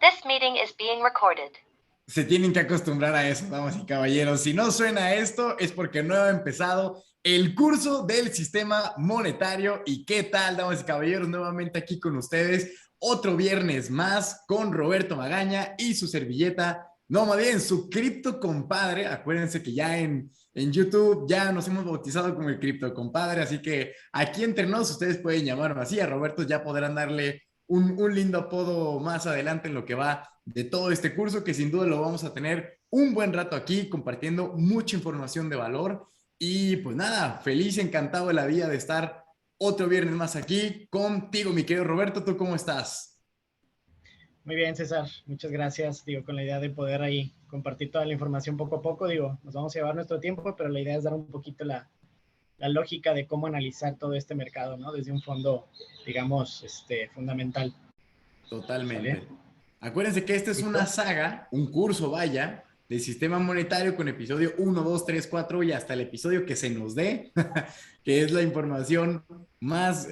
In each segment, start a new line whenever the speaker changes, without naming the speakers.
This meeting is being recorded.
Se tienen que acostumbrar a eso, damas y caballeros. Si no suena esto, es porque no ha empezado el curso del sistema monetario. ¿Y qué tal, damas y caballeros? Nuevamente aquí con ustedes, otro viernes más con Roberto Magaña y su servilleta. No, más bien, su cripto compadre. Acuérdense que ya en YouTube ya nos hemos bautizado como el cripto compadre, así que aquí entre nos ustedes pueden llamarme así. A Roberto ya podrán darle un lindo apodo más adelante en lo que va de todo este curso, que sin duda lo vamos a tener un buen rato aquí compartiendo mucha información de valor. Y pues nada, feliz y encantado de la vida de estar otro viernes más aquí contigo, mi querido Roberto. ¿Tú cómo estás?
Muy bien, César, muchas gracias. Digo, con la idea de poder ahí compartir toda la información poco a poco, digo, nos vamos a llevar nuestro tiempo, pero la idea es dar un poquito la lógica de cómo analizar todo este mercado, ¿no? Desde un fondo, digamos, fundamental.
Totalmente.
¿Sale?
Acuérdense que esta es una saga, un curso, vaya, del sistema monetario con episodio 1, 2, 3, 4 y hasta el episodio que se nos dé, que es la información más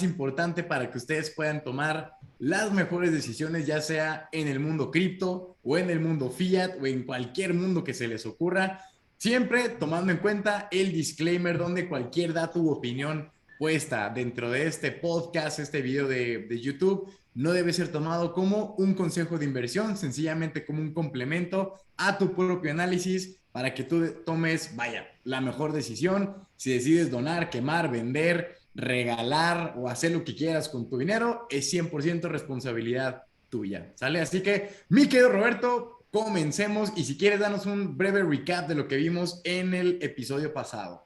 importante para que ustedes puedan tomar las mejores decisiones, ya sea en el mundo cripto o en el mundo fiat o en cualquier mundo que se les ocurra, siempre tomando en cuenta el disclaimer donde cualquier dato u opinión puesta dentro de este podcast, este video de YouTube, no debe ser tomado como un consejo de inversión, sencillamente como un complemento a tu propio análisis para que tú tomes, vaya, la mejor decisión. Si decides donar, quemar, vender, regalar o hacer lo que quieras con tu dinero, es 100% responsabilidad tuya, ¿sale? Así que, mi querido Roberto, comencemos y si quieres, danos un breve recap de lo que vimos en el episodio pasado.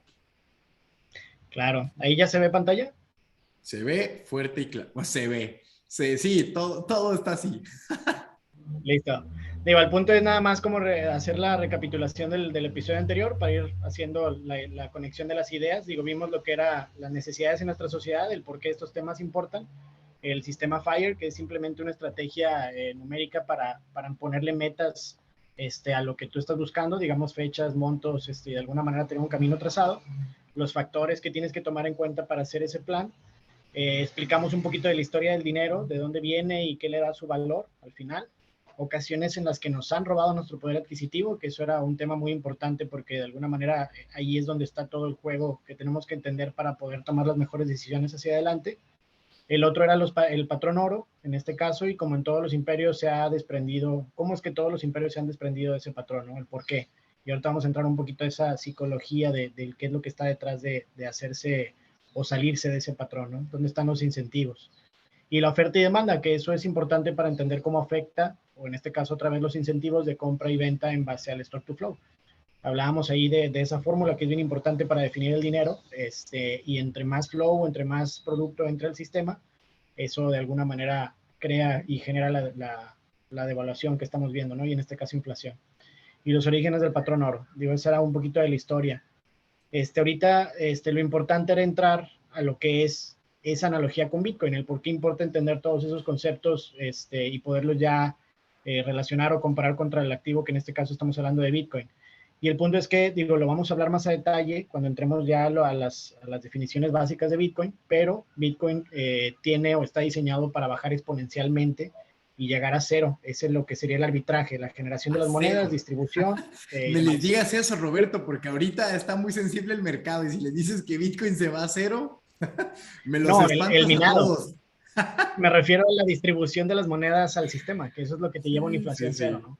Claro, ¿ahí ya se ve pantalla?
Se ve fuerte y claro, se ve. Sí, todo está así.
Listo. Digo, el punto es nada más como hacer la recapitulación del episodio anterior para ir haciendo la conexión de las ideas. Digo, vimos lo que eran las necesidades en nuestra sociedad, el por qué estos temas importan, el sistema FIRE, que es simplemente una estrategia numérica para ponerle metas a lo que tú estás buscando, digamos fechas, montos, de alguna manera tener un camino trazado, los factores que tienes que tomar en cuenta para hacer ese plan. Explicamos un poquito de la historia del dinero, de dónde viene y qué le da su valor al final. Ocasiones en las que nos han robado nuestro poder adquisitivo, que eso era un tema muy importante porque de alguna manera ahí es donde está todo el juego que tenemos que entender para poder tomar las mejores decisiones hacia adelante. El otro era el patrón oro, en este caso, y como en todos los imperios se ha desprendido, ¿cómo es que todos los imperios se han desprendido de ese patrón, ¿no? El por qué. Y ahorita vamos a entrar un poquito a esa psicología de qué es lo que está detrás de hacerse o salirse de ese patrón, ¿no? ¿Dónde están los incentivos? Y la oferta y demanda, que eso es importante para entender cómo afecta, o en este caso otra vez los incentivos de compra y venta en base al stock to flow. Hablábamos ahí de esa fórmula que es bien importante para definir el dinero, y entre más flow, entre más producto entra al sistema, eso de alguna manera crea y genera la devaluación que estamos viendo, ¿no? Y en este caso inflación. Y los orígenes del patrón oro, digo, esa era un poquito de la historia. Ahorita lo importante era entrar a lo que es esa analogía con Bitcoin, el por qué importa entender todos esos conceptos y poderlos ya relacionar o comparar contra el activo, que en este caso estamos hablando de Bitcoin. Y el punto es que, digo, lo vamos a hablar más a detalle cuando entremos ya a las definiciones básicas de Bitcoin, pero Bitcoin tiene o está diseñado para bajar exponencialmente y llegar a cero. Ese es lo que sería el arbitraje, la generación de las monedas, distribución.
Me les digas eso, Roberto, porque ahorita está muy sensible el mercado y si le dices que Bitcoin se va a cero, me los espantas
el minado.
a todos.
Me refiero a la distribución de las monedas al sistema, que eso es lo que te lleva a una inflación cero, ¿no?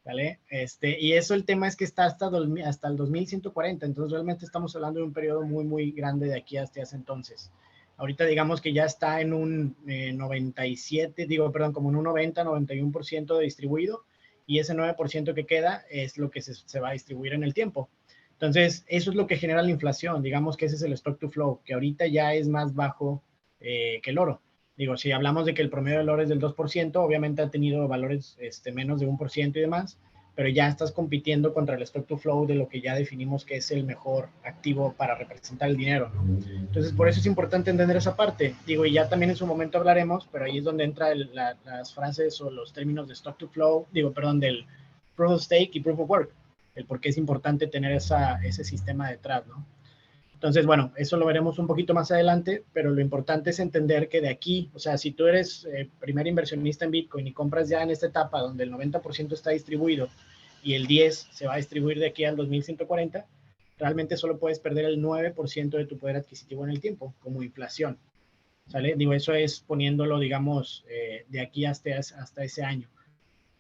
¿Vale? Y eso el tema es que está hasta el 2140, entonces realmente estamos hablando de un periodo muy, muy grande de aquí hasta ese entonces. Ahorita digamos que ya está en un 97, como en un 90-91% de distribuido, y ese 9% que queda es lo que se va a distribuir en el tiempo. Entonces, eso es lo que genera la inflación, digamos que ese es el stock to flow, que ahorita ya es más bajo que el oro. Digo, si hablamos de que el promedio del oro es del 2%, obviamente ha tenido valores menos de 1% y demás, pero ya estás compitiendo contra el stock to flow de lo que ya definimos que es el mejor activo para representar el dinero, ¿no? Entonces, por eso es importante entender esa parte. Digo, y ya también en su momento hablaremos, pero ahí es donde entran las frases o los términos de stock to flow, del proof of stake y proof of work, el por qué es importante tener ese sistema detrás, ¿no? Entonces, bueno, eso lo veremos un poquito más adelante, pero lo importante es entender que de aquí, o sea, si tú eres primer inversionista en Bitcoin y compras ya en esta etapa donde el 90% está distribuido y el 10% se va a distribuir de aquí al 2140, realmente solo puedes perder el 9% de tu poder adquisitivo en el tiempo, como inflación, ¿sale? Digo, eso es poniéndolo, digamos, de aquí hasta ese año.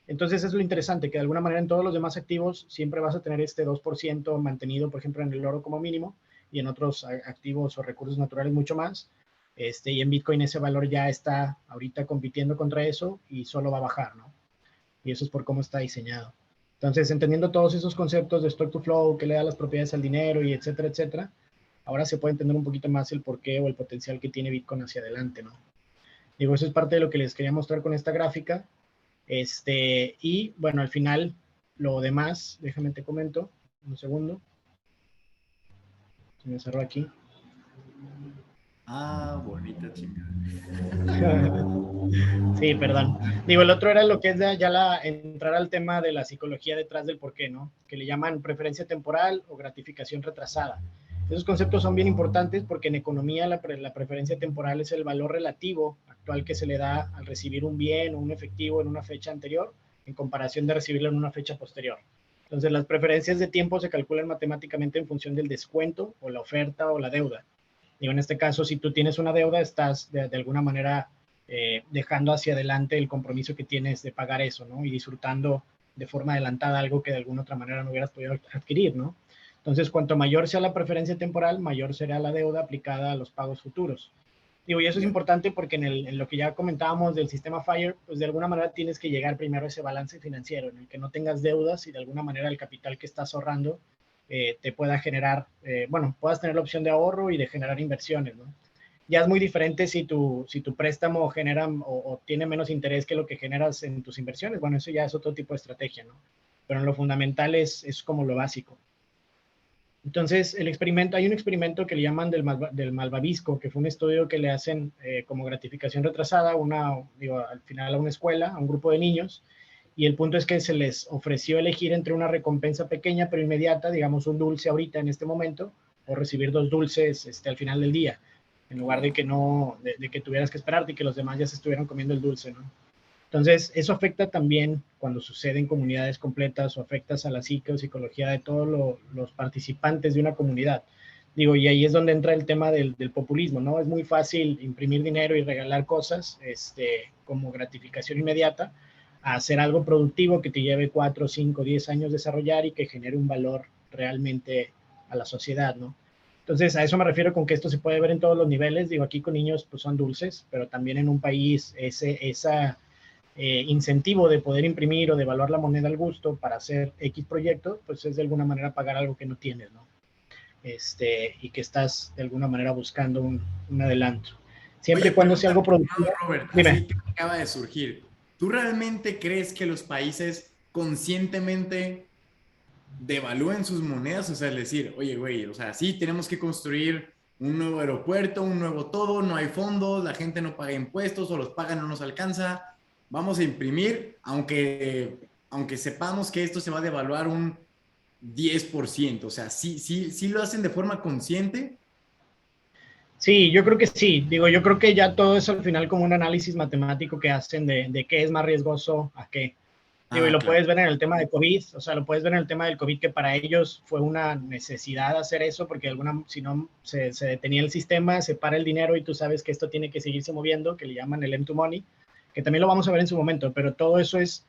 Entonces es lo interesante, que de alguna manera en todos los demás activos siempre vas a tener este 2% mantenido, por ejemplo, en el oro como mínimo, y en otros activos o recursos naturales mucho más. Y en Bitcoin ese valor ya está ahorita compitiendo contra eso y solo va a bajar, ¿no? Y eso es por cómo está diseñado. Entonces, entendiendo todos esos conceptos de stock to flow, que le da las propiedades al dinero y etcétera, etcétera, ahora se puede entender un poquito más el porqué o el potencial que tiene Bitcoin hacia adelante, ¿no? Digo, eso es parte de lo que les quería mostrar con esta gráfica. Y bueno, al final, lo demás, déjame te comento, un segundo. Se me cerró aquí.
Ah, bonita chingada.
Sí, perdón. Digo, el otro era lo que es ya entrar al tema de la psicología detrás del por qué, ¿no? Que le llaman preferencia temporal o gratificación retrasada. Esos conceptos son bien importantes porque en economía la preferencia temporal es el valor relativo actual que se le da al recibir un bien o un efectivo en una fecha anterior en comparación de recibirlo en una fecha posterior. Entonces, las preferencias de tiempo se calculan matemáticamente en función del descuento o la oferta o la deuda. Digo, en este caso, si tú tienes una deuda, estás de alguna manera dejando hacia adelante el compromiso que tienes de pagar eso, ¿no? Y disfrutando de forma adelantada algo que de alguna otra manera no hubieras podido adquirir, ¿no? Entonces, cuanto mayor sea la preferencia temporal, mayor será la deuda aplicada a los pagos futuros. Digo, y eso es importante porque en lo que ya comentábamos del sistema FIRE, pues de alguna manera tienes que llegar primero a ese balance financiero en el que no tengas deudas y de alguna manera el capital que estás ahorrando te pueda generar, puedas tener la opción de ahorro y de generar inversiones, ¿no? Ya es muy diferente si tu préstamo genera o tiene menos interés que lo que generas en tus inversiones. Bueno, eso ya es otro tipo de estrategia, ¿no? Pero en lo fundamental es como lo básico. Entonces, hay un experimento que le llaman del malvavisco, que fue un estudio que le hacen como gratificación retrasada al final a una escuela, a un grupo de niños, y el punto es que se les ofreció elegir entre una recompensa pequeña pero inmediata, digamos un dulce ahorita en este momento, o recibir 2 dulces al final del día, en lugar de que tuvieras que esperarte y que los demás ya se estuvieran comiendo el dulce, ¿no? Entonces, eso afecta también cuando sucede en comunidades completas o afectas a la psique o psicología de todos los participantes de una comunidad. Digo, y ahí es donde entra el tema del populismo, ¿no? Es muy fácil imprimir dinero y regalar cosas como gratificación inmediata a hacer algo productivo que te lleve 4, 5, 10 años desarrollar y que genere un valor realmente a la sociedad, ¿no? Entonces, a eso me refiero con que esto se puede ver en todos los niveles. Digo, aquí con niños pues son dulces, pero también en un país esa incentivo de poder imprimir o de evaluar la moneda al gusto para hacer X proyecto, pues es de alguna manera pagar algo que no tienes, ¿no? Y que estás de alguna manera buscando un adelanto. Siempre y cuando sea algo productivo.
Robert,
Dime.
así que acaba de surgir. ¿Tú realmente crees que los países conscientemente devalúen sus monedas? O sea, es decir, oye, güey, o sea, sí, tenemos que construir un nuevo aeropuerto, un nuevo todo, no hay fondos, la gente no paga impuestos o los paga, no nos alcanza. Vamos a imprimir, aunque sepamos que esto se va a devaluar un 10%. O sea, sí lo hacen de forma consciente.
Sí, yo creo que sí. Digo, yo creo que ya todo eso al final como un análisis matemático que hacen de qué es más riesgoso a qué. Digo, y lo puedes ver en el tema de COVID, o sea, lo puedes ver en el tema del COVID, que para ellos fue una necesidad hacer eso, porque si no se detenía el sistema, se para el dinero y tú sabes que esto tiene que seguirse moviendo, que le llaman el M2 Money, que también lo vamos a ver en su momento, pero todo eso es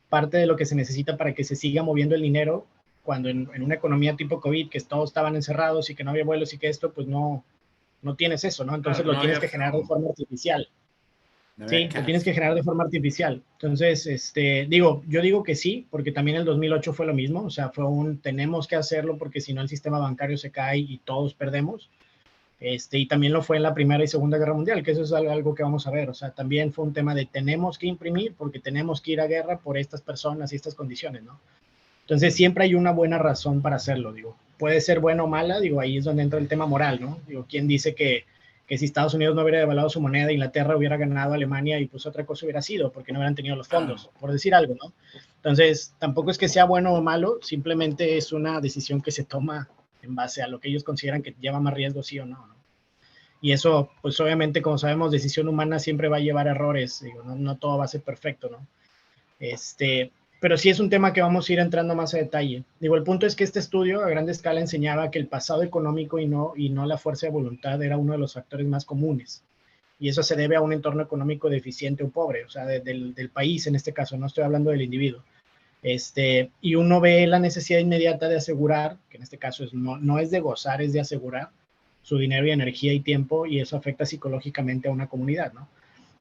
parte de lo que se necesita para que se siga moviendo el dinero, cuando en una economía tipo COVID, que todos estaban encerrados y que no había vuelos y que esto, pues no tienes eso, ¿no? Entonces
Claro,
lo tienes que generar de forma artificial. Sí, lo tienes que generar de forma artificial. Entonces, yo digo que sí, porque también el 2008 fue lo mismo, o sea, tenemos que hacerlo porque si no el sistema bancario se cae y todos perdemos. Y también lo fue en la Primera y Segunda Guerra Mundial, que eso es algo que vamos a ver, o sea, también fue un tema de tenemos que imprimir porque tenemos que ir a guerra por estas personas y estas condiciones, ¿no? Entonces, siempre hay una buena razón para hacerlo, digo, puede ser buena o mala, digo, ahí es donde entra el tema moral, ¿no? Digo, ¿quién dice que si Estados Unidos no hubiera devaluado su moneda, Inglaterra hubiera ganado a Alemania y pues otra cosa hubiera sido, porque no hubieran tenido los fondos, por decir algo, ¿no? Entonces, tampoco es que sea bueno o malo, simplemente es una decisión que se toma en base a lo que ellos consideran que lleva más riesgo, sí o no, ¿no? Y eso, pues obviamente, como sabemos, decisión humana siempre va a llevar errores, digo, no todo va a ser perfecto, ¿no? Pero sí es un tema que vamos a ir entrando más a detalle. Digo, el punto es que este estudio a gran escala enseñaba que el pasado económico y no la fuerza de voluntad era uno de los factores más comunes. Y eso se debe a un entorno económico deficiente o pobre, o sea, del país en este caso, no estoy hablando del individuo. Y uno ve la necesidad inmediata de asegurar, que en este caso no es de gozar, es de asegurar su dinero y energía y tiempo, y eso afecta psicológicamente a una comunidad, ¿no?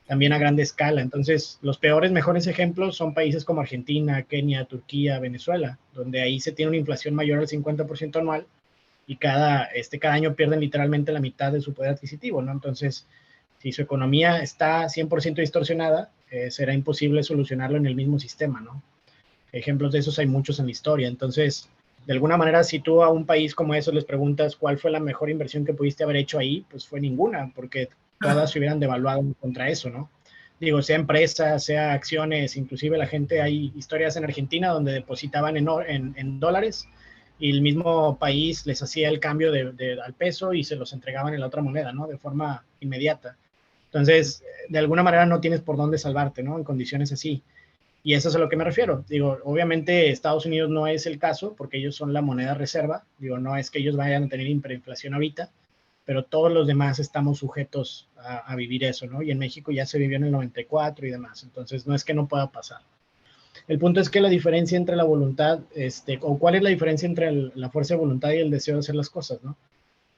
También a gran escala. Entonces, los mejores ejemplos son países como Argentina, Kenia, Turquía, Venezuela, donde ahí se tiene una inflación mayor al 50% anual y cada año pierden literalmente la mitad de su poder adquisitivo, ¿no? Entonces, si su economía está 100% distorsionada, será imposible solucionarlo en el mismo sistema, ¿no? Ejemplos de esos hay muchos en la historia. Entonces, de alguna manera, si tú a un país como eso les preguntas cuál fue la mejor inversión que pudiste haber hecho ahí, pues fue ninguna, porque todas se hubieran devaluado contra eso, ¿no? Digo, sea empresas, sea acciones, inclusive la gente, hay historias en Argentina donde depositaban en dólares y el mismo país les hacía el cambio al peso y se los entregaban en la otra moneda, ¿no? De forma inmediata. Entonces, de alguna manera no tienes por dónde salvarte, ¿no? En condiciones así. Y eso es a lo que me refiero. Digo, obviamente Estados Unidos no es el caso porque ellos son la moneda reserva. Digo, no es que ellos vayan a tener hiperinflación ahorita, pero todos los demás estamos sujetos a vivir eso, ¿no? Y en México ya se vivió en el 94 y demás. Entonces, no es que no pueda pasar. El punto es que la diferencia entre la voluntad, o cuál es la diferencia entre la fuerza de voluntad y el deseo de hacer las cosas, ¿no?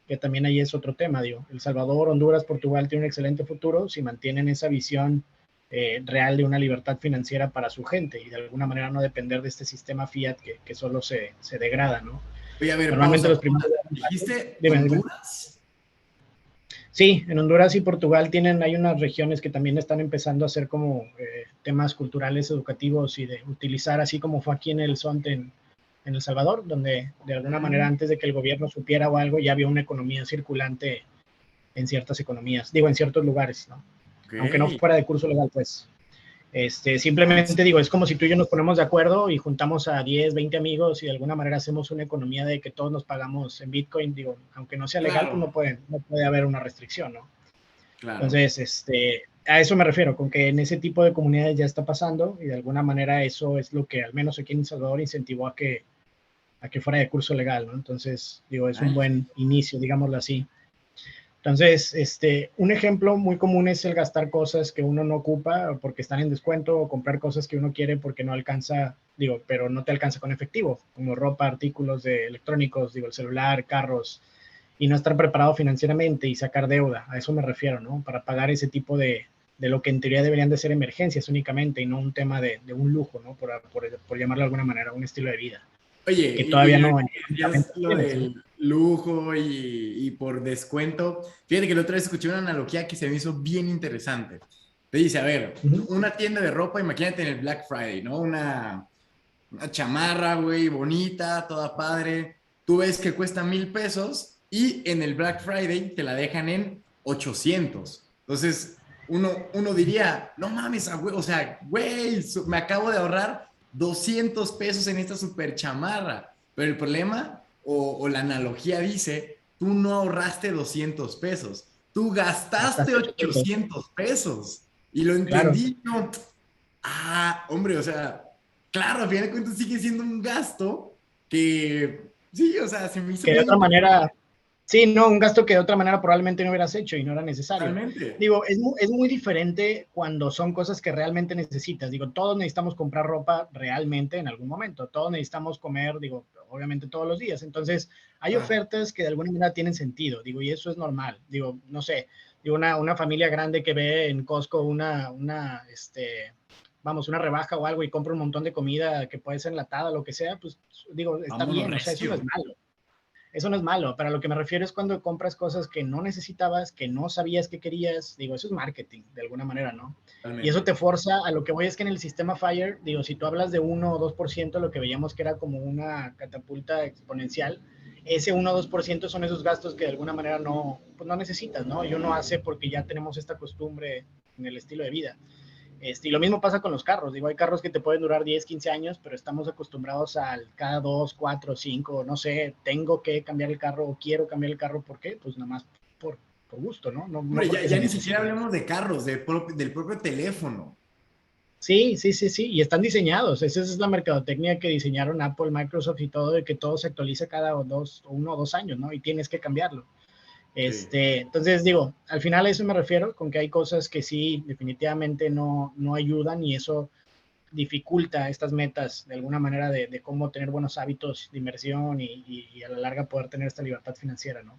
Que también ahí es otro tema, digo. El Salvador, Honduras, Portugal tienen un excelente futuro si mantienen esa visión real de una libertad financiera para su gente y de alguna manera no depender de este sistema fiat que solo se degrada, ¿no?
Oye, a ver,
Normalmente
pausa.
los primeros...
¿Dijiste
Dime.
Honduras?
Sí, en Honduras y Portugal hay unas regiones que también están empezando a hacer como temas culturales, educativos y de utilizar, así como fue aquí en el SONT en El Salvador, donde de alguna manera antes de que el gobierno supiera o algo, ya había una economía circulante en ciertas economías, digo, en ciertos lugares, ¿no?
Okay.
Aunque no fuera de curso legal, pues. Simplemente digo, es como si tú y yo nos ponemos de acuerdo y juntamos a 10, 20 amigos y de alguna manera hacemos una economía de que todos nos pagamos en Bitcoin, digo, aunque no sea legal,
Claro.
pues no puede haber una restricción, ¿no?
Claro.
Entonces, a eso me refiero, con que en ese tipo de comunidades ya está pasando y de alguna manera eso es lo que al menos aquí en El Salvador incentivó a que fuera de curso legal, ¿no? Entonces, digo, es un buen inicio, digámoslo así. Entonces, un ejemplo muy común es el gastar cosas que uno no ocupa porque están en descuento o comprar cosas que uno quiere porque no alcanza, digo, pero no te alcanza con efectivo, como ropa, artículos electrónicos, digo, el celular, carros, y no estar preparado financieramente y sacar deuda. A eso me refiero, ¿no? Para pagar ese tipo de lo que en teoría deberían de ser emergencias únicamente y no un tema de un lujo, ¿no? Por llamarlo de alguna manera, un estilo de vida.
Oye,
que todavía no.
Es lo del lujo y por descuento. Fíjate que la otra vez escuché una analogía que se me hizo bien interesante. Te dice, a ver, una tienda de ropa, imagínate en el Black Friday, ¿no? Una chamarra, güey, bonita, toda padre. Tú ves que cuesta 1,000 pesos y en el Black Friday te la dejan en 800. Entonces, uno diría, no mames, güey, o sea, güey, me acabo de ahorrar 200 pesos en esta super chamarra. Pero el problema o la analogía dice, tú no ahorraste 200 pesos, tú gastaste 800 pesos. Y lo entendí, claro. Hombre, o sea, claro, al final de cuentas sigue siendo un gasto que, sí, o sea, se me hizo
que de otra manera, sí, no, un gasto que de otra manera probablemente no hubieras hecho y no era necesario.
Totalmente.
Digo, es muy diferente cuando son cosas que realmente necesitas. Digo, todos necesitamos comprar ropa realmente en algún momento. Todos necesitamos comer, digo, obviamente todos los días. Entonces, hay ofertas que de alguna manera tienen sentido, digo, y eso es normal. Digo, no sé, digo, una familia grande que ve en Costco una rebaja o algo y compra un montón de comida que puede ser enlatada, lo que sea, pues digo, está bien, o sea, eso no es malo. Eso no es malo, pero a lo que me refiero es cuando compras cosas que no necesitabas, que no sabías que querías, digo, eso es marketing, de alguna manera, ¿no? Totalmente. Y eso te forza, a lo que voy es que en el sistema FIRE, digo, si tú hablas de 1 o 2%, lo que veíamos que era como una catapulta exponencial, ese 1 o 2% son esos gastos que de alguna manera no necesitas, ¿no? Y uno hace porque ya tenemos esta costumbre en el estilo de vida. Y lo mismo pasa con los carros. Digo, hay carros que te pueden durar 10, 15 años, pero estamos acostumbrados al cada 2, 4, 5, no sé, tengo que cambiar el carro o quiero cambiar el carro. ¿Por qué? Pues nada más por gusto, ¿no? No,
Hombre,
no porque
ya ni siquiera hablemos de carros, del propio teléfono.
Sí, y están diseñados. Esa es la mercadotecnia que diseñaron Apple, Microsoft y todo, de que todo se actualiza cada 1 o 2 años, ¿no? Y tienes que cambiarlo.
Sí.
Entonces digo, al final a eso me refiero, con que hay cosas que sí definitivamente no ayudan y eso dificulta estas metas de alguna manera de cómo tener buenos hábitos de inversión y a la larga poder tener esta libertad financiera, ¿no?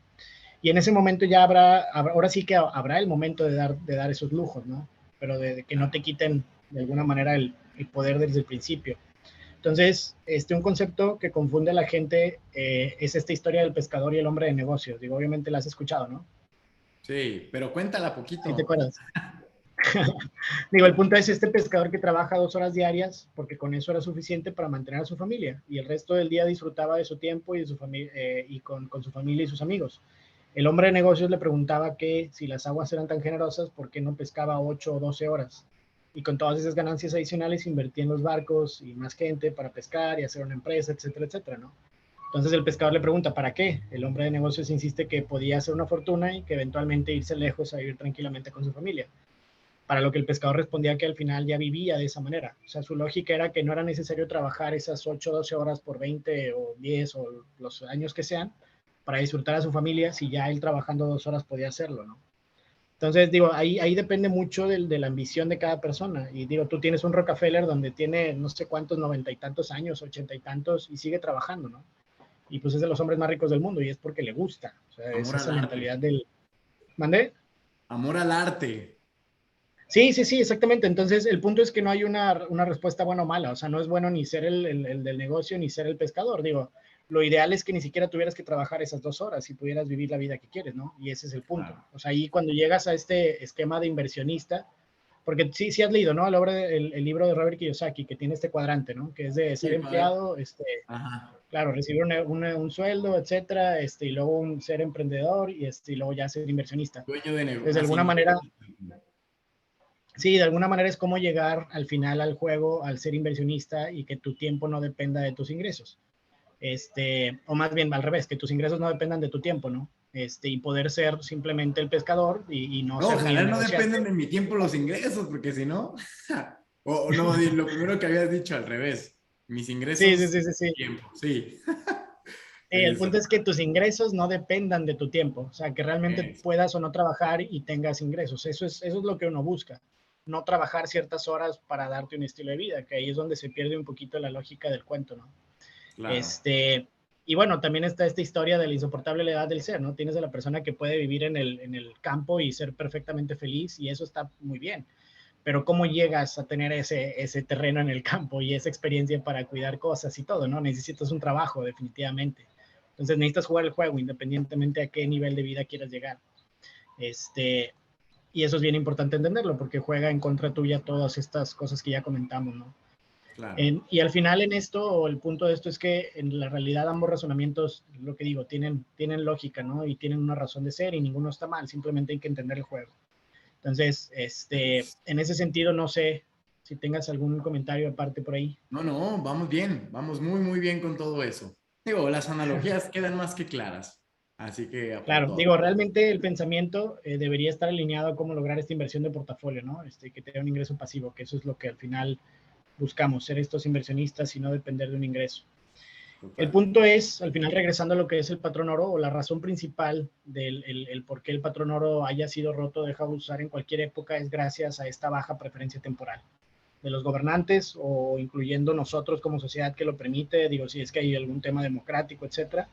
Y en ese momento ya ahora sí que habrá el momento de dar esos lujos, ¿no? Pero de que no te quiten de alguna manera el poder desde el principio. Entonces, un concepto que confunde a la gente es esta historia del pescador y el hombre de negocios. Digo, obviamente la has escuchado, ¿no?
Sí, pero cuéntala
¿Sí te
poquito.
acuerdas? Digo, el punto es este pescador que trabaja 2 horas diarias porque con eso era suficiente para mantener a su familia y el resto del día disfrutaba de su tiempo y de su familia y con su familia y sus amigos. El hombre de negocios le preguntaba que si las aguas eran tan generosas, ¿por qué no pescaba 8 o 12 horas? Y con todas esas ganancias adicionales invertía en los barcos y más gente para pescar y hacer una empresa, etcétera, etcétera, ¿no? Entonces el pescador le pregunta, ¿para qué? El hombre de negocios insiste que podía hacer una fortuna y que eventualmente irse lejos a vivir tranquilamente con su familia. Para lo que el pescador respondía que al final ya vivía de esa manera. O sea, su lógica era que no era necesario trabajar esas 8 o 12 horas por 20 o 10 o los años que sean para disfrutar a su familia si ya él trabajando 2 horas podía hacerlo, ¿no? Entonces, digo, ahí depende mucho de la ambición de cada persona. Y digo, tú tienes un Rockefeller donde tiene no sé cuántos, 90 y tantos años, 80 y tantos, y sigue trabajando, ¿no? Y pues es de los hombres más ricos del mundo y es porque le gusta. O sea, es
Amor al
esa
arte.
mentalidad del... ¿Mandé?
Amor al arte.
Sí, exactamente. Entonces, el punto es que no hay una respuesta buena o mala. O sea, no es bueno ni ser el del negocio ni ser el pescador. Digo, lo ideal es que ni siquiera tuvieras que trabajar esas 2 horas y pudieras vivir la vida que quieres, ¿no? Y ese es el punto.
Claro.
O sea, ahí cuando llegas a este esquema de inversionista, porque sí has leído, ¿no? El libro de Robert Kiyosaki, que tiene este cuadrante, ¿no? Que es de
Sí,
ser empleado,
ajá.
claro, recibir un sueldo, etcétera, y luego ser emprendedor y luego ya ser inversionista.
Dueño de negocio.
Entonces, de alguna manera, sí, de alguna manera es cómo llegar al final al juego al ser inversionista y que tu tiempo no dependa de tus ingresos. O más bien al revés, que tus ingresos no dependan de tu tiempo, ¿no? Y poder ser simplemente el pescador y no
No,
ser ni
ojalá
el
no
negociante.
dependen de mi tiempo los ingresos, porque si no, o no, lo primero que habías dicho al revés, mis
Sí,
ingresos,
sí.
tiempo, sí,
El
eso,
punto es que tus ingresos no dependan de tu tiempo, o sea, que realmente
eso,
puedas o no trabajar y tengas ingresos. Eso es lo que uno busca, no trabajar ciertas horas para darte un estilo de vida, que ahí es donde se pierde un poquito la lógica del cuento, ¿no?
claro,
Y bueno, también está esta historia de la insoportable edad del ser, ¿no? Tienes a la persona que puede vivir en el campo y ser perfectamente feliz y eso está muy bien. Pero ¿cómo llegas a tener ese terreno en el campo y esa experiencia para cuidar cosas y todo, ¿no? Necesitas un trabajo, definitivamente. Entonces necesitas jugar el juego independientemente a qué nivel de vida quieras llegar. Y eso es bien importante entenderlo porque juega en contra tuya todas estas cosas que ya comentamos, ¿no?
claro,
Y al final en esto, o el punto de esto es que en la realidad ambos razonamientos, lo que digo, tienen lógica, ¿no? Y tienen una razón de ser y ninguno está mal, simplemente hay que entender el juego. Entonces, en ese sentido, no sé si tengas algún comentario aparte por ahí.
no, vamos bien, vamos muy, muy bien con todo eso. Digo, las analogías quedan más que claras, así que a por
Claro,
todo.
digo, realmente el pensamiento debería estar alineado a cómo lograr esta inversión de portafolio, ¿no? Que te dé un ingreso pasivo, que eso es lo que al final buscamos, ser estos inversionistas y no depender de un ingreso. El
Total.
punto es, al final, regresando a lo que es el patrón oro, o la razón principal del el por qué el patrón oro haya sido roto, deja de usar en cualquier época, es gracias a esta baja preferencia temporal de los gobernantes o incluyendo nosotros como sociedad que lo permite, digo, si es que hay algún tema democrático, etcétera.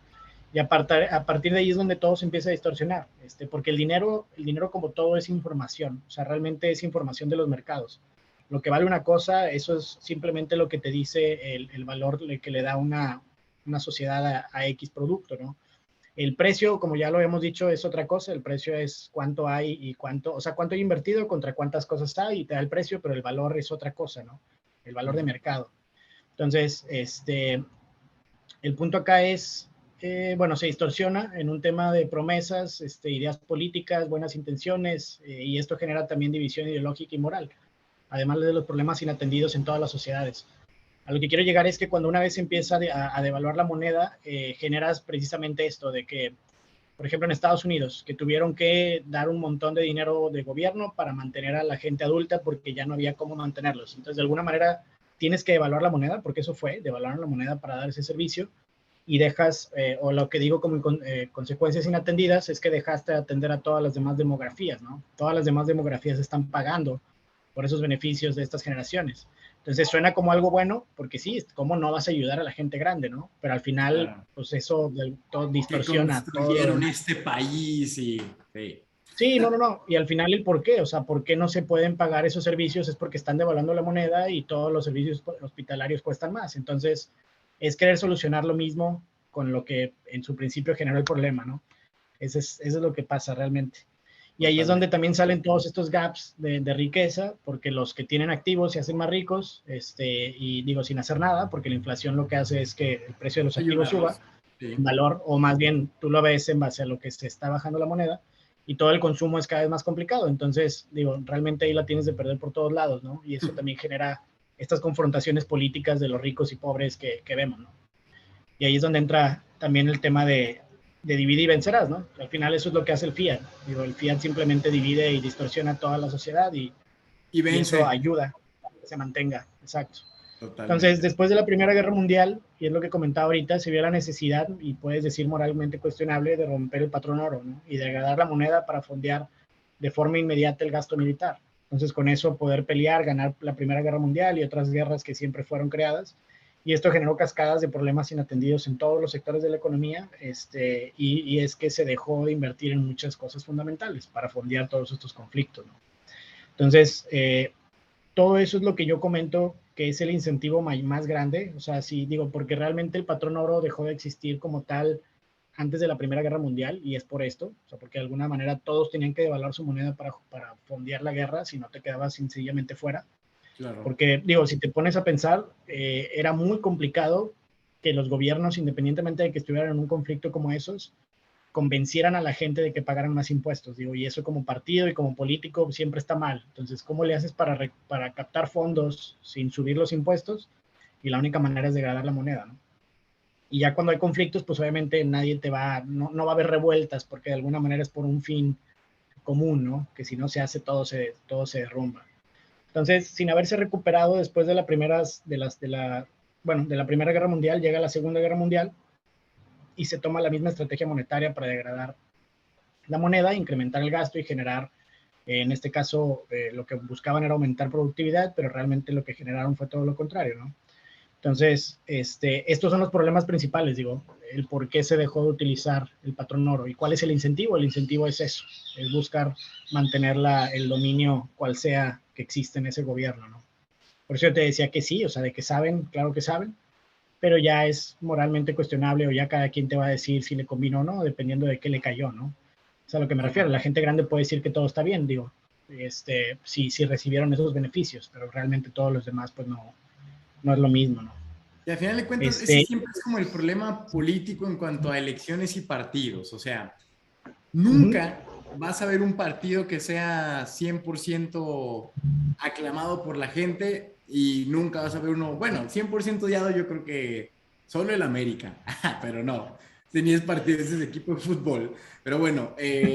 Y a partir de ahí es donde todo se empieza a distorsionar, porque el dinero como todo es información, o sea, realmente es información de los mercados. Lo que vale una cosa, eso es simplemente lo que te dice el valor que le da una sociedad a X producto, ¿no? El precio, como ya lo hemos dicho, es otra cosa. El precio es cuánto hay y o sea, cuánto hay invertido contra cuántas cosas hay y te da el precio, pero el valor es otra cosa, ¿no? El valor de mercado. Entonces, el punto acá es, bueno, se distorsiona en un tema de promesas, ideas políticas, buenas intenciones, y esto genera también división ideológica y moral. además de los problemas inatendidos en todas las sociedades. A lo que quiero llegar es que cuando una vez se empieza a devaluar la moneda, generas precisamente esto de que, por ejemplo, en Estados Unidos, que tuvieron que dar un montón de dinero de gobierno para mantener a la gente adulta porque ya no había cómo mantenerlos. Entonces, de alguna manera, tienes que devaluar la moneda, porque eso fue, devaluar la moneda para dar ese servicio, y dejas, o lo que digo como consecuencias inatendidas, es que dejaste de atender a todas las demás demografías, ¿no? Todas las demás demografías están pagando por esos beneficios de estas generaciones. Entonces suena como algo bueno, porque sí, ¿cómo no vas a ayudar a la gente grande, no? Pero al final,
Claro.
pues eso todo distorsiona.
Que construyeron este país y... Sí.
Sí, no. Y al final el por qué, o sea, ¿por qué no se pueden pagar esos servicios? Es porque están devaluando la moneda y todos los servicios hospitalarios cuestan más. Entonces, es querer solucionar lo mismo con lo que en su principio generó el problema, ¿no? Eso es lo que pasa realmente. Y ahí es donde también salen todos estos gaps de riqueza, porque los que tienen activos se hacen más ricos, y digo, sin hacer nada, porque la inflación lo que hace es que el precio de los activos suba en valor, o más bien tú lo ves en base a lo que se está bajando la moneda, y todo el consumo es cada vez más complicado. Entonces, digo, realmente ahí la tienes de perder por todos lados, ¿no? Y eso también genera estas confrontaciones políticas de los ricos y pobres que vemos, ¿no? Y ahí es donde entra también el tema de divide y vencerás, ¿no? Al final eso es lo que hace el Fiat. Digo, el Fiat simplemente divide y distorsiona toda la sociedad y eso ayuda a que se mantenga. Exacto. Totalmente. Entonces, después de la Primera Guerra Mundial, y es lo que comentaba ahorita, se vio la necesidad, y puedes decir moralmente cuestionable, de romper el patrón oro, ¿no? Y de degradar la moneda para fondear de forma inmediata el gasto militar. Entonces, con eso poder pelear, ganar la Primera Guerra Mundial y otras guerras que siempre fueron creadas. Y esto generó cascadas de problemas inatendidos en todos los sectores de la economía, y es que se dejó de invertir en muchas cosas fundamentales para fondear todos estos conflictos, ¿no? Entonces, todo eso es lo que yo comento que es el incentivo más grande. O sea, sí, digo, porque realmente el patrón oro dejó de existir como tal antes de la Primera Guerra Mundial, y es por esto, o sea, porque de alguna manera todos tenían que devaluar su moneda para fondear la guerra, si no te quedabas sencillamente fuera. Claro. Porque, digo, si te pones a pensar, era muy complicado que los gobiernos, independientemente de que estuvieran en un conflicto como esos, convencieran a la gente de que pagaran más impuestos, digo, y eso como partido y como político siempre está mal. Entonces, ¿cómo le haces para captar fondos sin subir los impuestos? Y la única manera es degradar la moneda, ¿no? Y ya cuando hay conflictos, pues obviamente nadie no va a haber revueltas, porque de alguna manera es por un fin común, ¿no? Que si no se hace, todo se derrumba. Entonces, sin haberse recuperado después de la Primera Guerra Mundial, llega la Segunda Guerra Mundial, y se toma la misma estrategia monetaria para degradar la moneda, incrementar el gasto y generar, en este caso, lo que buscaban era aumentar productividad, pero realmente lo que generaron fue todo lo contrario, ¿no? Entonces, estos son los problemas principales, digo, el por qué se dejó de utilizar el patrón oro y cuál es el incentivo. El incentivo es eso, es buscar mantener el dominio cual sea que existe en ese gobierno, ¿no? Por eso yo te decía que sí, o sea, de que saben, claro que saben, pero ya es moralmente cuestionable, o ya cada quien te va a decir si le convino o no, dependiendo de qué le cayó, ¿no? Es a lo que me refiero. La gente grande puede decir que todo está bien, digo, si recibieron esos beneficios, pero realmente todos los demás, pues no es lo mismo, ¿no?
Y al final de cuentas, ese siempre es como el problema político en cuanto a elecciones y partidos. O sea, nunca vas a ver un partido que sea 100% aclamado por la gente, y nunca vas a ver uno, bueno, 100% odiado, yo creo que solo el América, pero no, ni es partido, ese es equipo de fútbol. Pero bueno,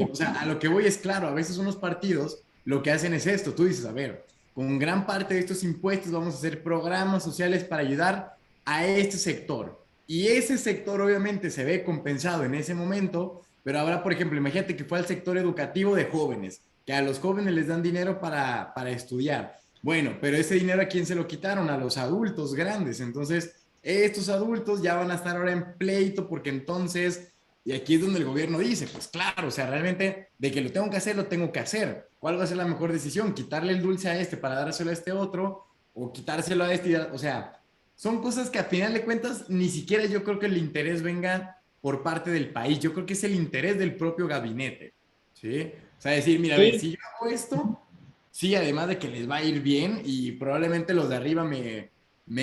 o sea, a lo que voy es claro, a veces unos partidos lo que hacen es esto, tú dices, a ver, con gran parte de estos impuestos vamos a hacer programas sociales para ayudar a este sector. Y ese sector obviamente se ve compensado en ese momento, pero ahora, por ejemplo, imagínate que fue al sector educativo de jóvenes, que a los jóvenes les dan dinero para estudiar. Bueno, pero ese dinero, ¿a quién se lo quitaron? A los adultos grandes. Entonces, estos adultos ya van a estar ahora en pleito, porque entonces, y aquí es donde el gobierno dice, pues claro, o sea, realmente de que lo tengo que hacer, lo tengo que hacer. ¿Cuál va a ser la mejor decisión? ¿Quitarle el dulce a este para dárselo a este otro? ¿O quitárselo a este? O sea, son cosas que a final de cuentas ni siquiera yo creo que el interés venga por parte del país. Yo creo que es el interés del propio gabinete, ¿sí? O sea, decir, mira, a ver, si yo hago esto, sí, además de que les va a ir bien y probablemente los de arriba me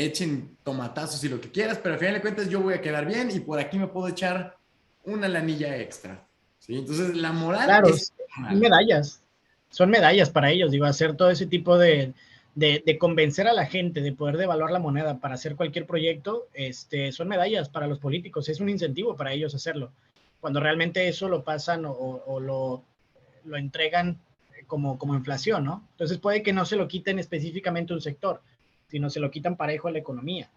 echen tomatazos y lo que quieras, pero al final de cuentas yo voy a quedar bien y por aquí me puedo echar una lanilla extra, ¿sí? Entonces, la moral
claro,
es
medallas. Son medallas para ellos, digo, hacer todo ese tipo de de convencer a la gente de poder devaluar la moneda para hacer cualquier proyecto, son medallas para los políticos, es un incentivo para ellos hacerlo. Cuando realmente eso lo pasan o lo entregan como inflación, ¿no? Entonces puede que no se lo quiten específicamente un sector, sino se lo quitan parejo a la economía.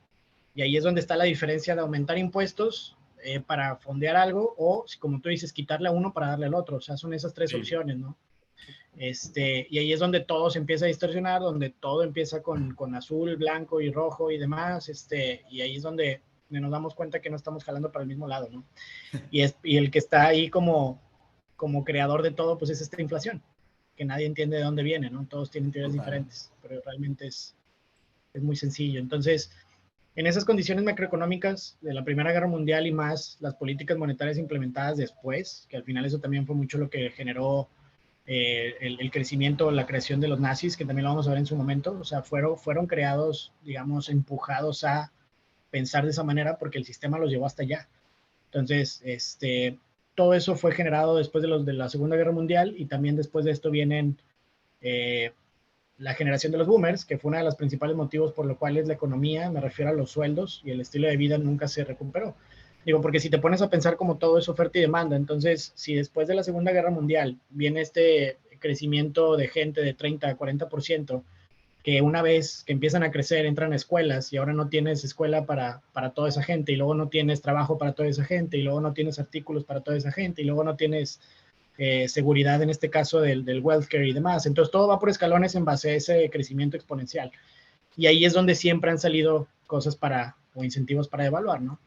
Y ahí es donde está la diferencia de aumentar impuestos para fondear algo o, como tú dices, quitarle a uno para darle al otro. O sea, son esas tres opciones, ¿no? Y ahí es donde todo se empieza a distorsionar, donde todo empieza con azul, blanco y rojo y demás, y ahí es donde nos damos cuenta que no estamos jalando para el mismo lado, ¿no? Y el que está ahí como creador de todo, pues es esta inflación, que nadie entiende de dónde viene, ¿no? Todos tienen teorías diferentes, pero realmente es muy sencillo. Entonces, en esas condiciones macroeconómicas de la Primera Guerra Mundial y más las políticas monetarias implementadas después, que al final eso también fue mucho lo que generó el crecimiento, la creación de los nazis, que también lo vamos a ver en su momento, o sea, fueron creados, digamos, empujados a pensar de esa manera porque el sistema los llevó hasta allá. Entonces, todo eso fue generado después de la Segunda Guerra Mundial y también después de esto vienen la generación de los boomers, que fue uno de los principales motivos por los cuales la economía, me refiero a los sueldos y el estilo de vida, nunca se recuperó. Digo, porque si te pones a pensar como todo es oferta y demanda, entonces si después de la Segunda Guerra Mundial viene este crecimiento de gente de 30 a 40%, que una vez que empiezan a crecer entran a escuelas y ahora no tienes escuela para toda esa gente y luego no tienes trabajo para toda esa gente y luego no tienes artículos para toda esa gente y luego no tienes seguridad en este caso del wealth care y demás. Entonces todo va por escalones en base a ese crecimiento exponencial. Y ahí es donde siempre han salido cosas o incentivos para devaluar, ¿no?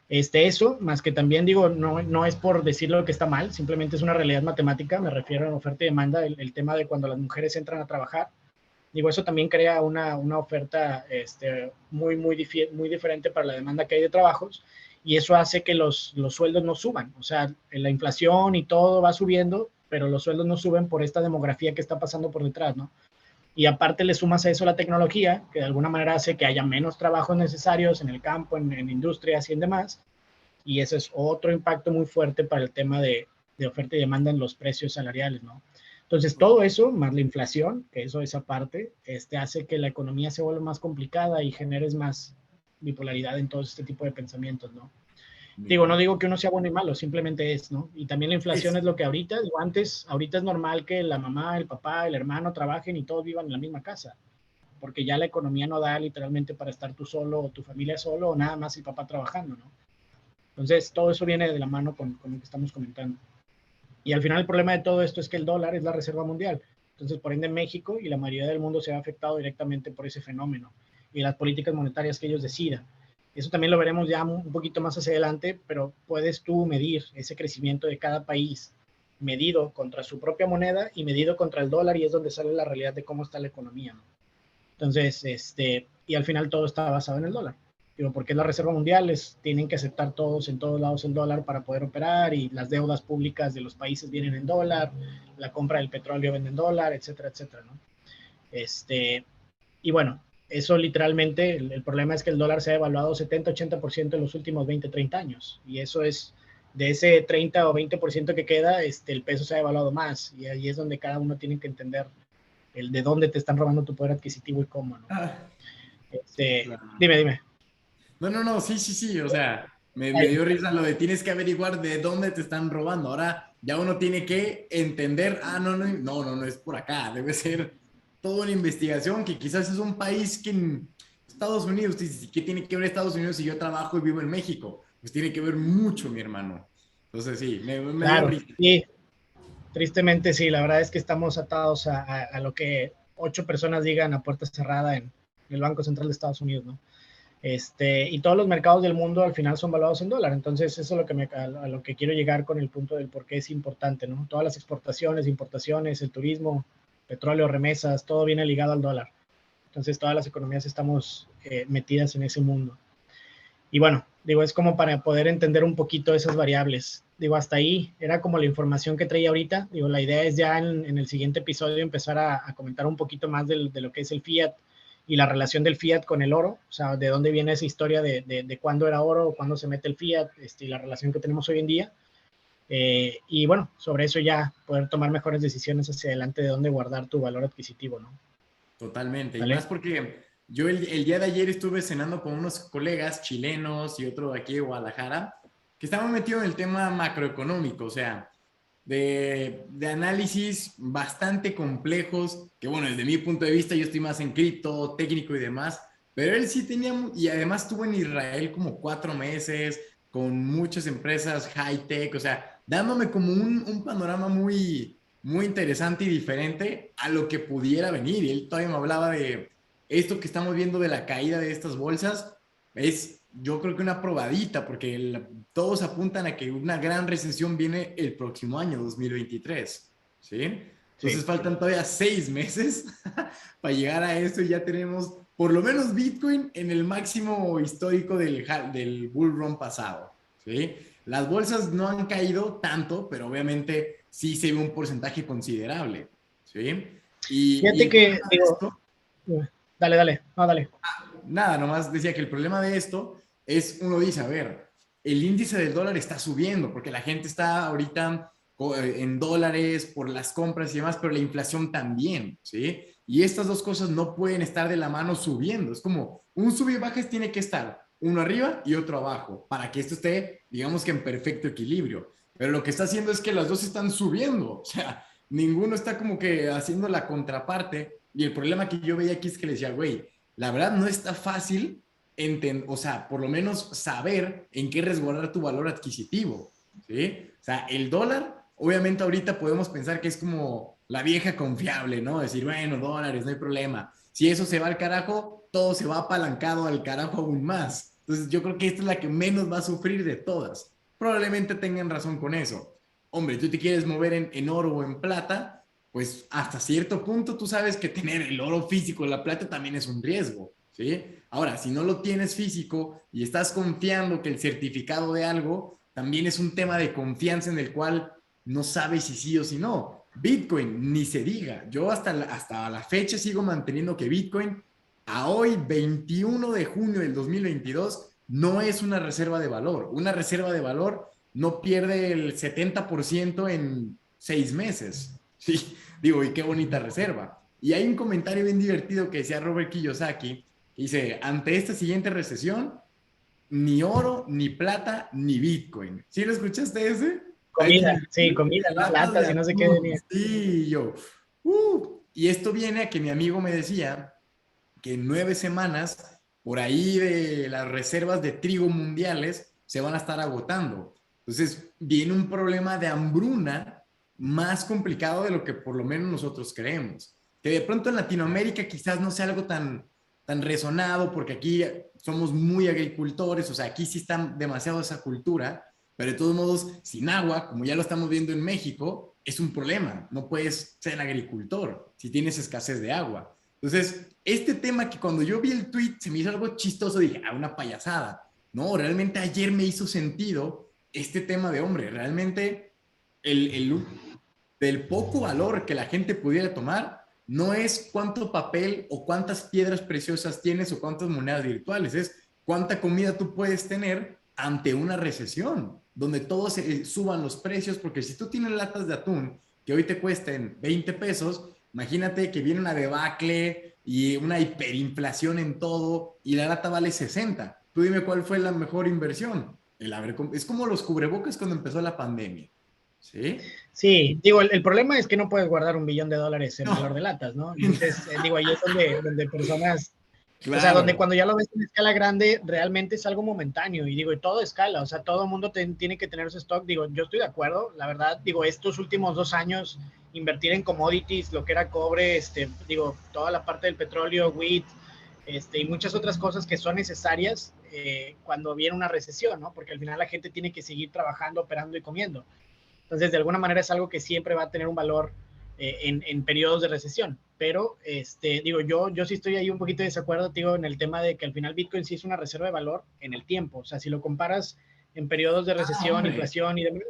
Eso, más que también digo, no es por decir lo que está mal, simplemente es una realidad matemática, me refiero a oferta y demanda, el tema de cuando las mujeres entran a trabajar, digo, eso también crea una oferta muy diferente para la demanda que hay de trabajos y eso hace que los sueldos no suban, o sea, la inflación y todo va subiendo, pero los sueldos no suben por esta demografía que está pasando por detrás, ¿no? Y aparte le sumas a eso la tecnología, que de alguna manera hace que haya menos trabajos necesarios en el campo, en industrias y en demás. Y eso es otro impacto muy fuerte para el tema de oferta y demanda en los precios salariales, ¿no? Entonces, todo eso, más la inflación, que eso es aparte, hace que la economía se vuelva más complicada y generes más bipolaridad en todo este tipo de pensamientos, ¿no? Digo, no digo que uno sea bueno y malo, simplemente es, ¿no? Y también la inflación es lo que ahorita, digo, ahorita es normal que la mamá, el papá, el hermano trabajen y todos vivan en la misma casa, porque ya la economía no da literalmente para estar tú solo o tu familia solo o nada más el papá trabajando, ¿no? Entonces, todo eso viene de la mano con lo que estamos comentando. Y al final el problema de todo esto es que el dólar es la reserva mundial. Entonces, por ende, México y la mayoría del mundo se ha afectado directamente por ese fenómeno y las políticas monetarias que ellos decidan. Eso también lo veremos ya un poquito más hacia adelante, pero puedes tú medir ese crecimiento de cada país medido contra su propia moneda y medido contra el dólar y es donde sale la realidad de cómo está la economía, ¿no? Entonces, y al final todo está basado en el dólar. Digo, porque es la reserva mundial, tienen que aceptar todos en todos lados el dólar para poder operar y las deudas públicas de los países vienen en dólar, la compra del petróleo vende en dólar, etcétera, etcétera, ¿no? Y bueno, eso literalmente, el problema es que el dólar se ha devaluado 70-80% en los últimos 20-30 años y eso es, de ese 30 o 20% que queda, el peso se ha devaluado más y ahí es donde cada uno tiene que entender el de dónde te están robando tu poder adquisitivo y cómo, ¿no? Claro. Dime.
No, sí, o sea, me dio risa lo de tienes que averiguar de dónde te están robando. Ahora ya uno tiene que entender, no es por acá, debe ser toda una investigación que quizás es un país que en Estados Unidos, ¿qué tiene que ver Estados Unidos si yo trabajo y vivo en México? Pues tiene que ver mucho, mi hermano. Entonces sí, me
claro,
dio risa.
Sí, tristemente sí, la verdad es que estamos atados a lo que 8 personas digan a puerta cerrada en el Banco Central de Estados Unidos, ¿no? Y todos los mercados del mundo al final son valuados en dólar, entonces eso es a lo que quiero llegar con el punto del por qué es importante, ¿no? Todas las exportaciones, importaciones, el turismo, petróleo, remesas, todo viene ligado al dólar. Entonces todas las economías estamos metidas en ese mundo. Y bueno, digo, es como para poder entender un poquito esas variables. Digo, hasta ahí era como la información que traía ahorita. Digo, la idea es ya en el siguiente episodio empezar a comentar un poquito más de lo que es el fiat y la relación del fiat con el oro, o sea, de dónde viene esa historia de cuándo era oro, cuándo se mete el fiat, y la relación que tenemos hoy en día. Y bueno, sobre eso ya poder tomar mejores decisiones hacia adelante de dónde guardar tu valor adquisitivo, ¿no?
Totalmente.
¿Vale?
Y más porque yo el día de ayer estuve cenando con unos colegas chilenos y otro de aquí de Guadalajara que estaban metidos en el tema macroeconómico, o sea, de análisis bastante complejos, que bueno, desde mi punto de vista yo estoy más en cripto, técnico y demás, pero él sí tenía, y además estuvo en Israel como 4 meses, con muchas empresas high-tech, o sea, dándome como un panorama muy interesante y diferente a lo que pudiera venir. Y él todavía me hablaba de esto que estamos viendo de la caída de estas bolsas, es yo creo que una probadita, porque todos apuntan a que una gran recesión viene el próximo año, 2023, ¿sí? Entonces
Sí.
faltan todavía 6 meses para llegar a esto y ya tenemos por lo menos Bitcoin en el máximo histórico del bull run pasado, ¿sí? Las bolsas no han caído tanto, pero obviamente sí se ve un porcentaje considerable, ¿sí? Y
Fíjate
el
que,
problema de
digo,
esto,
dale, no, dale.
nada, nomás decía que el problema de esto es, uno dice, a ver, el índice del dólar está subiendo porque la gente está ahorita en dólares por las compras y demás, pero la inflación también, ¿sí? Y estas dos cosas no pueden estar de la mano subiendo. Es como un sub y bajas tiene que estar uno arriba y otro abajo para que esto esté, digamos que en perfecto equilibrio. Pero lo que está haciendo es que las dos están subiendo, o sea, ninguno está como que haciendo la contraparte. Y el problema que yo veía aquí es que le decía, güey, la verdad no está fácil o sea, por lo menos saber en qué resguardar tu valor adquisitivo, ¿sí? O sea, el dólar, obviamente ahorita podemos pensar que es como la vieja confiable, ¿no? Decir, bueno, dólares, no hay problema. Si eso se va al carajo, todo se va apalancado al carajo aún más. Entonces yo creo que esta es la que menos va a sufrir de todas. Probablemente tengan razón con eso. Hombre, tú te quieres mover en oro o en plata, pues hasta cierto punto tú sabes que tener el oro físico, la plata también es un riesgo, ¿sí? Ahora, si no lo tienes físico y estás confiando que el certificado de algo, también es un tema de confianza en el cual no sabes si sí o si no. Bitcoin, ni se diga. Yo hasta la fecha sigo manteniendo que Bitcoin a hoy, 21 de junio del 2022, no es una reserva de valor. Una reserva de valor no pierde el 70% en 6 meses. Sí, digo, y qué bonita reserva. Y hay un comentario bien divertido que decía Robert Kiyosaki, que dice, ante esta siguiente recesión, ni oro, ni plata, ni Bitcoin. ¿Sí lo escuchaste ese? Ahí
Comida,
tiene
sí, comida, ¿no?
latas de
Latas y no sé qué
atún.
venía.
Sí, yo. Y esto viene a que mi amigo me decía que en 9 semanas, por ahí de las reservas de trigo mundiales, se van a estar agotando. Entonces, viene un problema de hambruna más complicado de lo que por lo menos nosotros creemos. Que de pronto en Latinoamérica quizás no sea algo tan resonado, porque aquí somos muy agricultores, o sea, aquí sí está demasiado esa cultura, pero de todos modos, sin agua, como ya lo estamos viendo en México, es un problema. No puedes ser agricultor si tienes escasez de agua. Entonces, este tema que cuando yo vi el tweet se me hizo algo chistoso, dije, una payasada. No, realmente ayer me hizo sentido este tema de, hombre, realmente del poco valor que la gente pudiera tomar no es cuánto papel o cuántas piedras preciosas tienes o cuántas monedas virtuales, es cuánta comida tú puedes tener ante una recesión, donde todos suban los precios, porque si tú tienes latas de atún que hoy te cuesten 20 pesos, imagínate que viene una debacle y una hiperinflación en todo y la lata vale 60. Tú dime cuál fue la mejor inversión. Es como los cubrebocas cuando empezó la pandemia. ¿Sí?
Sí, digo, el problema es que no puedes guardar $1 billón en valor de
No.
latas, ¿no? Entonces, digo, ahí es donde personas, o sea, donde
Claro.
cuando ya lo ves en escala grande, realmente es algo momentáneo y digo, y todo escala, o sea, todo el mundo tiene que tener su stock, digo, yo estoy de acuerdo, la verdad, digo, estos últimos 2 años, invertir en commodities, lo que era cobre, digo, toda la parte del petróleo, wheat, y muchas otras cosas que son necesarias cuando viene una recesión, ¿no? Porque al final la gente tiene que seguir trabajando, operando y comiendo. Entonces, de alguna manera es algo que siempre va a tener un valor en periodos de recesión. Pero, digo, yo sí estoy ahí un poquito de desacuerdo, digo, en el tema de que al final Bitcoin sí es una reserva de valor en el tiempo. O sea, si lo comparas en periodos de recesión,
Hombre.
inflación y demás.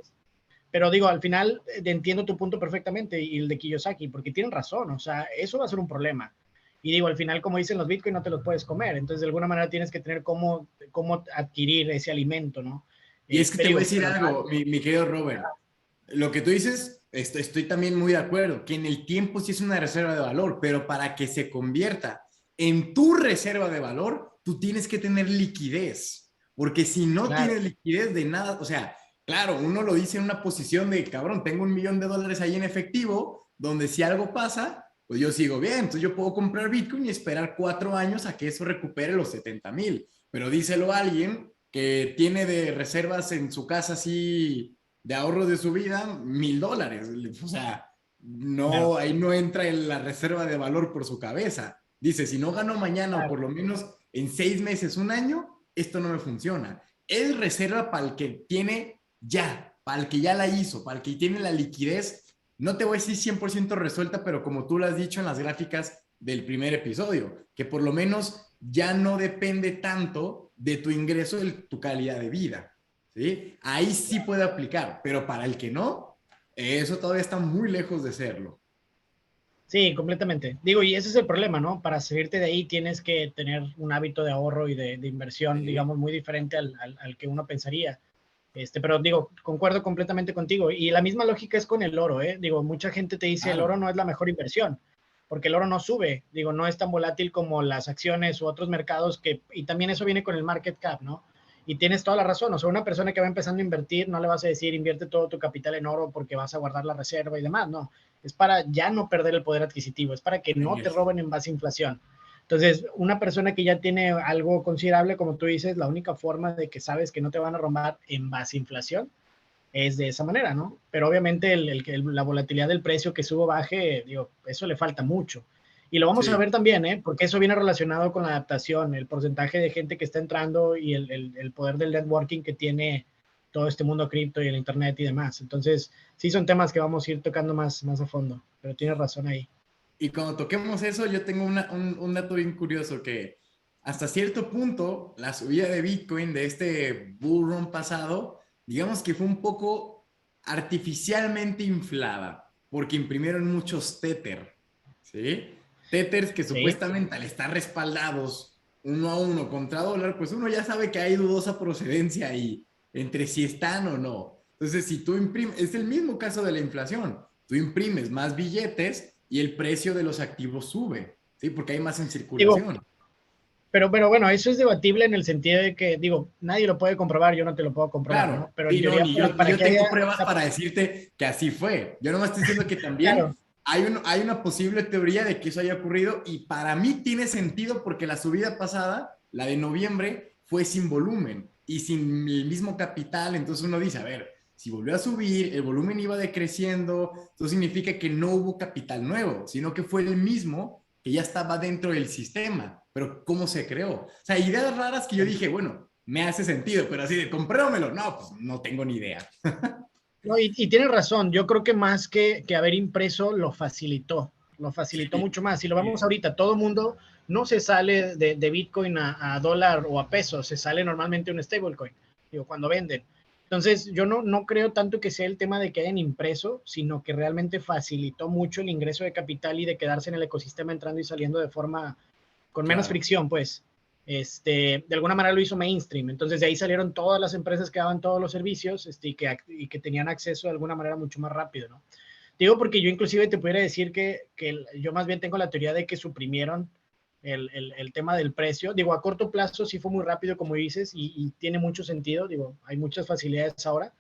Pero digo, al final entiendo tu punto perfectamente y el de Kiyosaki, porque tienen razón. O sea, eso va a ser un problema. Y digo, al final, como dicen los Bitcoin, no te los puedes comer. Entonces, de alguna manera tienes que tener cómo adquirir ese alimento, ¿no?
Y es que
Pero
te voy a
digo,
decir
pero
algo, mi querido Robert. Lo que tú dices estoy también muy de acuerdo, que en el tiempo sí es una reserva de valor, pero para que se convierta en tu reserva de valor, tú tienes que tener liquidez, porque si no
Claro.
tienes liquidez de nada, o sea, claro, uno lo dice en una posición de, cabrón, tengo $1,000,000 ahí en efectivo, donde si algo pasa, pues yo sigo bien, entonces yo puedo comprar Bitcoin y esperar 4 años a que eso recupere los 70,000, pero díselo a alguien que tiene de reservas en su casa así de ahorro de su vida $1,000. O sea, no,
Claro.
ahí no entra en la reserva de valor por su cabeza. Dice, si no gano mañana o
Claro.
por lo menos en 6 meses, un año, esto no me funciona. Él reserva para el que tiene ya, para el que ya la hizo, para el que tiene la liquidez. No te voy a decir 100% resuelta, pero como tú lo has dicho en las gráficas del primer episodio, que por lo menos ya no depende tanto de tu ingreso, de tu calidad de vida. ¿Sí? Ahí sí puede aplicar, pero para el que no, eso todavía está muy lejos de serlo.
Sí, completamente. Digo, y ese es el problema, ¿no? Para salirte de ahí tienes que tener un hábito de ahorro y de inversión,
Sí.
digamos, muy diferente al que uno pensaría. Pero digo, concuerdo completamente contigo. Y la misma lógica es con el oro, ¿eh? Digo, mucha gente te dice el
Claro.
oro no es la mejor inversión, porque el oro no sube. Digo, no es tan volátil como las acciones u otros mercados y también eso viene con el market cap, ¿no? Y tienes toda la razón. O sea, una persona que va empezando a invertir, no le vas a decir invierte todo tu capital en oro porque vas a guardar la reserva y demás, no. Es para ya no perder el poder adquisitivo, es para que no te roben en base a inflación. Entonces, una persona que ya tiene algo considerable, como tú dices, la única forma de que sabes que no te van a robar en base a inflación es de esa manera, ¿no? Pero obviamente la volatilidad del precio que subo baje, digo, eso le falta mucho. Y lo vamos a ver también, ¿eh? Porque eso viene relacionado con la adaptación, el porcentaje de gente que está entrando y el poder del networking que tiene todo este mundo cripto y el internet y demás. Entonces, sí son temas que vamos a ir tocando más a fondo, pero tienes razón ahí.
Y cuando toquemos eso, yo tengo un dato bien curioso que hasta cierto punto la subida de Bitcoin de este bull run pasado, digamos que fue un poco artificialmente inflada, porque imprimieron muchos Tether, ¿sí? Tethers que
Sí.
supuestamente al estar respaldados uno a uno contra dólar, pues uno ya sabe que hay dudosa procedencia ahí entre si están o no. Entonces, si tú imprimes, es el mismo caso de la inflación, tú imprimes más billetes y el precio de los activos sube, ¿sí? Porque hay más en
Digo,
circulación.
pero bueno, eso es debatible en el sentido de que, digo, nadie lo puede comprobar, yo no te lo puedo comprobar, ¿no?
Claro,
Pero en
sí, no,
teoría,
ni yo, ni
para
yo
que
tengo
haya
pruebas
esa...
para decirte que así fue. Yo nomás estoy diciendo que también
Claro,
hay una posible teoría de que eso haya ocurrido y para mí tiene sentido porque la subida pasada, la de noviembre, fue sin volumen y sin el mismo capital. Entonces uno dice, a ver, si volvió a subir, el volumen iba decreciendo, eso significa que no hubo capital nuevo, sino que fue el mismo que ya estaba dentro del sistema. Pero ¿cómo se creó? O sea, ideas raras que yo dije, bueno, me hace sentido, pero así de comprémelo, no, pues no tengo ni idea.
no, y tienes razón, yo creo que más que haber impreso lo facilitó
Sí,
mucho más. Si lo vemos
sí,
ahorita, todo mundo no se sale de Bitcoin a dólar o a peso, se sale normalmente un stablecoin, digo, cuando venden. Entonces, yo no creo tanto que sea el tema de que hayan impreso, sino que realmente facilitó mucho el ingreso de capital y de quedarse en el ecosistema entrando y saliendo de forma con menos
claro.
fricción, pues. De alguna manera lo hizo mainstream. Entonces de ahí salieron todas las empresas que daban todos los servicios y que tenían acceso de alguna manera mucho más rápido, ¿no? Digo porque yo inclusive te pudiera decir que yo más bien tengo la teoría de que suprimieron el tema del precio. Digo, a corto plazo sí fue muy rápido, como dices, y tiene mucho sentido. Digo, hay muchas facilidades ahora.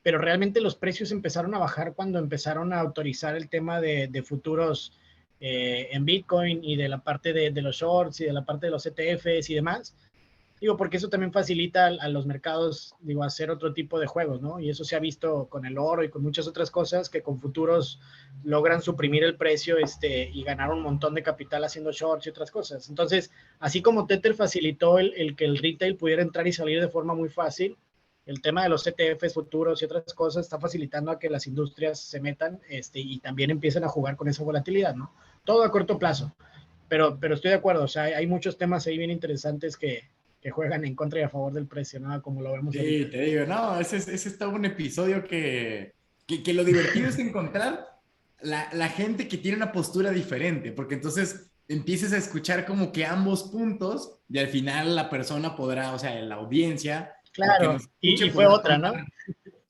Pero realmente los precios empezaron a bajar cuando empezaron a autorizar el tema de futuros en Bitcoin y de la parte de los shorts y de la parte de los ETFs y demás. Digo, porque eso también facilita a los mercados, digo, hacer otro tipo de juegos, ¿no? Y eso se ha visto con el oro y con muchas otras cosas que con futuros logran suprimir el precio y ganar un montón de capital haciendo shorts y otras cosas. Entonces, así como Tether facilitó el que el retail pudiera entrar y salir de forma muy fácil, el tema de los ETFs futuros y otras cosas está facilitando a que las industrias se metan y también empiecen a jugar con esa volatilidad, ¿no? Todo a corto plazo. Pero estoy de acuerdo, o sea, hay muchos temas ahí bien interesantes que juegan en contra y a favor del precio, ¿no? Como lo vemos
Sí,
ahorita.
te digo, no, ese está un episodio que lo divertido es encontrar la gente que tiene una postura diferente, porque entonces empieces a escuchar como que ambos puntos y al final la persona podrá, o sea, la audiencia, el que
Claro,
nos escuche
y fue
podrá
otra,
tomar
¿no?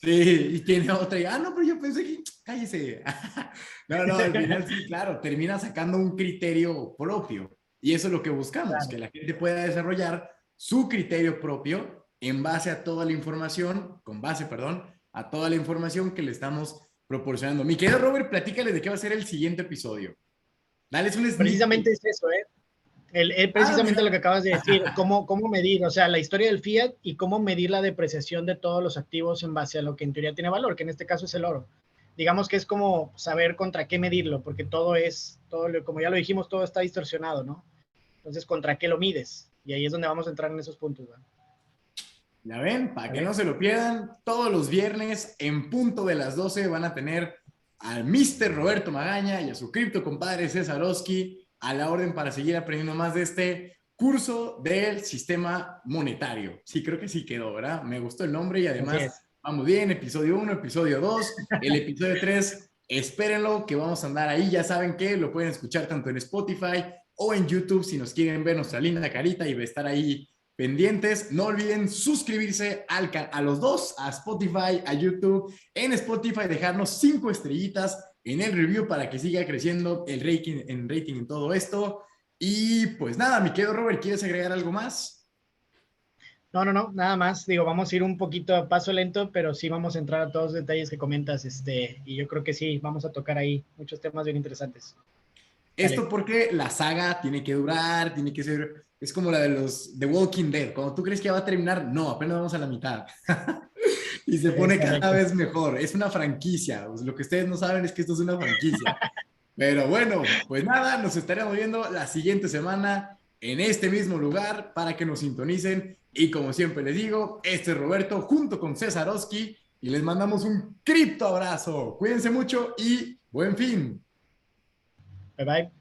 Sí, y tiene otra, y, no, pero yo pensé que, cállese. No, al final sí, claro, termina sacando un criterio propio. Y eso es lo que buscamos,
Claro.
que la gente pueda desarrollar su criterio propio en base a toda la información, con base, perdón, a toda la información que le estamos proporcionando. Mi querido Robert, platícale de qué va a ser el siguiente episodio. Dales un sneak
Precisamente
peek.
es eso, ¿eh? Precisamente
Mira.
lo que acabas de decir, cómo medir, o sea, la historia del fiat y cómo medir la depreciación de todos los activos en base a lo que en teoría tiene valor, que en este caso es el oro. Digamos que es como saber contra qué medirlo, porque como ya lo dijimos, todo está distorsionado, ¿no? Entonces, ¿contra qué lo mides? Y ahí es donde vamos a entrar en esos puntos, ¿no?
Ya ven, para que
¿Vale?
no se lo pierdan, todos los viernes en punto de las 12 van a tener al Mr. Roberto Magaña y a su cripto compadre César Oski a la orden para seguir aprendiendo más de este curso del sistema monetario. Sí, creo que sí quedó, ¿verdad? Me gustó el nombre y
Así
además
es.
vamos bien, episodio 1, episodio 2, el episodio 3, espérenlo que vamos a andar ahí, ya saben que lo pueden escuchar tanto en Spotify o en YouTube si nos quieren ver nuestra linda carita y estar ahí pendientes. No olviden suscribirse a los dos, a Spotify, a YouTube. En Spotify dejarnos 5 estrellitas en el review para que siga creciendo el rating en todo esto. Y pues nada, mi querido Robert, ¿quieres agregar algo más?
No, nada más. Digo, vamos a ir un poquito a paso lento, pero sí vamos a entrar a todos los detalles que comentas, y yo creo que sí, vamos a tocar ahí muchos temas bien interesantes. Dale.
Esto porque la saga tiene que durar, tiene que ser, es como la de los The Walking Dead. Cuando tú crees que ya va a terminar, no, apenas vamos a la mitad. Y se
Es
pone cada
correcto.
vez mejor. Es una franquicia. Lo que ustedes no saben es que esto es una franquicia. Pero bueno, pues nada, nos estaremos viendo la siguiente semana en este mismo lugar para que nos sintonicen. Y como siempre les digo, este es Roberto junto con César Oski y les mandamos un cripto abrazo. Cuídense mucho y buen fin.
Bye bye.